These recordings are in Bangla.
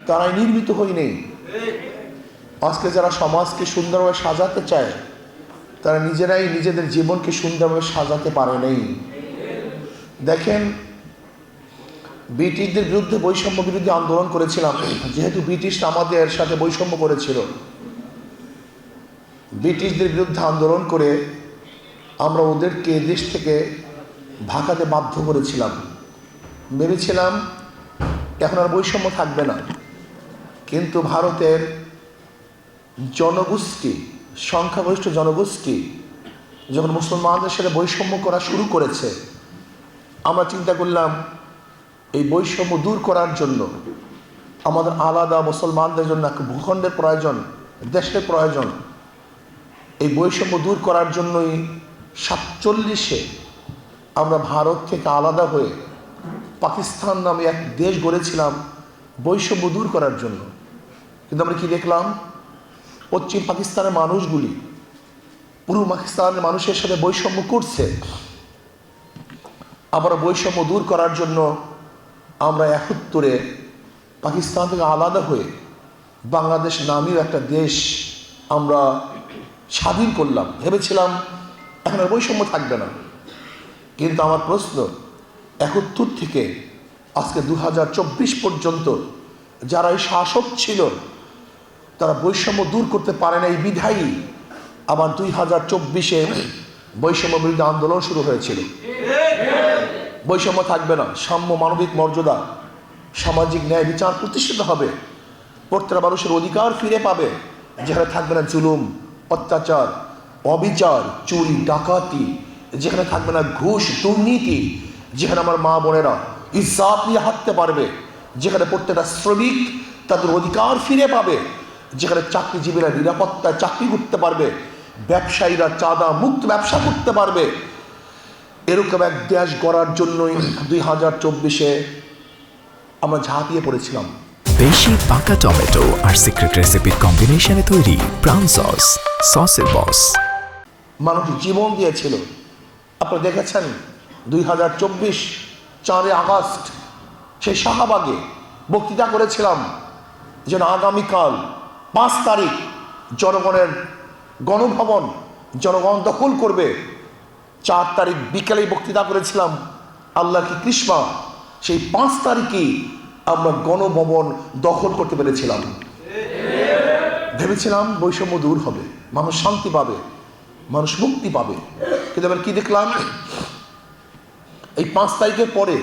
তারাই নির্মিত হয়নি। আজকে যারা সমাজকে সুন্দরভাবে সাজাতে চায় তারা নিজেরাই নিজেদের জীবনকে সুন্দরভাবে সাজাতে পারে নাই। দেখেন, ব্রিটিশদের বিরুদ্ধে বৈষম্য বিরোধী আন্দোলন করেছিলাম, যেহেতু ব্রিটিশরা আমাদের সাথে বৈষম্য করেছিল। ব্রিটিশদের বিরুদ্ধে আন্দোলন করে আমরা ওদেরকে দেশ থেকে ভাগাতে বাধ্য করেছিলাম। ভেবেছিলাম এখন আর বৈষম্য থাকবে না, কিন্তু ভারতের জনগোষ্ঠী, সংখ্যাগরিষ্ঠ জনগোষ্ঠী যখন মুসলমানদের সাথে বৈষম্য করা শুরু করেছে, আমরা চিন্তা করলাম এই বৈষম্য দূর করার জন্য আমাদের আলাদা মুসলমানদের জন্য এক ভূখণ্ডের প্রয়োজন, দেশের প্রয়োজন। এই বৈষম্য দূর করার জন্যই 47-এ আমরা ভারত থেকে আলাদা হয়ে পাকিস্তান নামে এক দেশ গড়েছিলাম বৈষম্য দূর করার জন্য। কিন্তু আমরা কি দেখলাম, পশ্চিম পাকিস্তানের মানুষগুলি পূর্ব পাকিস্তানের মানুষের সাথে বৈষম্য করছে। আবার বৈষম্য দূর করার জন্য আমরা 71-এ পাকিস্তান থেকে আলাদা হয়ে বাংলাদেশ নামীয় একটা দেশ আমরা স্বাধীন করলাম। ভেবেছিলাম এখন আর বৈষম্য থাকবে না। কিন্তু আমার প্রশ্ন, 71 থেকে আজকে 2024 পর্যন্ত যারা এই শাসক ছিল তারা বৈষম্য দূর করতে পারে না। এই বিধায়ী আবার 2024-এ বৈষম্য বিরোধী আন্দোলন শুরু হয়েছিল। বৈষম্য থাকবে না, সাম্য, মানবিক মর্যাদা, সামাজিক ন্যায় বিচার প্রতিষ্ঠিত হবে, প্রত্যেকটা মানুষের অধিকার ফিরে পাবে, যেখানে থাকবে না জুলুম, অত্যাচার, অবিচার, চুরি, ডাকাতি, যেখানে থাকবে না ঘুষ, দুর্নীতি, যেখানে আমার মা বোনেরা ইজ্জত নিয়ে হাঁটতে পারবে, যেখানে প্রত্যেকটা শ্রমিক তাদের অধিকার ফিরে পাবে, যেখানে চাকরিজীবীরা নিরাপত্তায় চাকরি করতে পারবে, ব্যবসায়ীরা চাঁদা মুক্ত ব্যবসা করতে পারবে। এরকম এক দেশ গড়ার জন্যই 2024-এ আমরা ঝাঁপিয়ে পড়েছিলাম। বেশি পাকা টমেটো আর সিক্রেট রেসিপির কম্বিনেশনে তৈরি প্রাউন সস, সসের বস। মানুষ জীবন দিয়েছিল। আপনারা দেখেছেন 2024 4 আগস্ট সেই শাহবাগে বক্তৃতা করেছিলাম যেন আগামীকাল 5 তারিখ জনগণের গণভবন জনগণ দখল করবে। 4 তারিখ বিকেলে বক্তৃতা করেছিলাম, আল্লাহ কি কৃষ্ণা, সেই 5 তারিখই আমরা গণভবন দখল করতে পেরেছিলাম। ভেবেছিলাম বৈষম্য দূর হবে, মানুষ শান্তি পাবে, মানুষ মুক্তি পাবে। কিন্তু এবার কি দেখলাম, এই 5 তারিখের পরে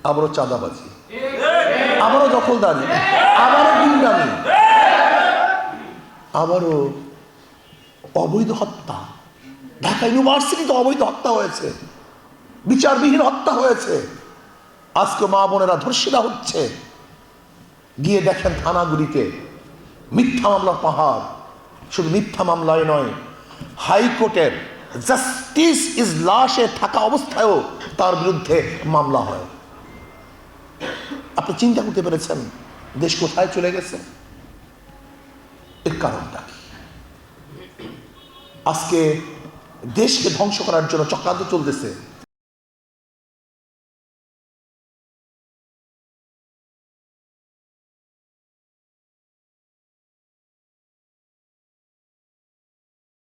আবারও চাঁদাবাজি, আবারও দখলদারি, আবারও গুন্ডামি, আবারও অবৈধ হত্যা। ঢাকা ইউনিভার্সিটিতে অবৈধ হত্যা হয়েছে, বিচারবিহীন হত্যা হয়েছে। আজকে মা বোনেরা ধর্ষিতা হচ্ছে। গিয়ে দেখেন থানাগুলিতে মিথ্যা মামলার পাহাড়। শুধু মিথ্যা মামলায় নয়, হাইকোর্টের জাস্টিস ইজ লাশে থাকা অবস্থায়ও তার বিরুদ্ধে মামলা হয়। আপনি চিন্তা করতে পেরেছেন দেশ কোথায় চলে গেছে? এর কারণটা কি? আজকে দেশকে ধ্বংস করার জন্য চক্রান্ত চলতেছে।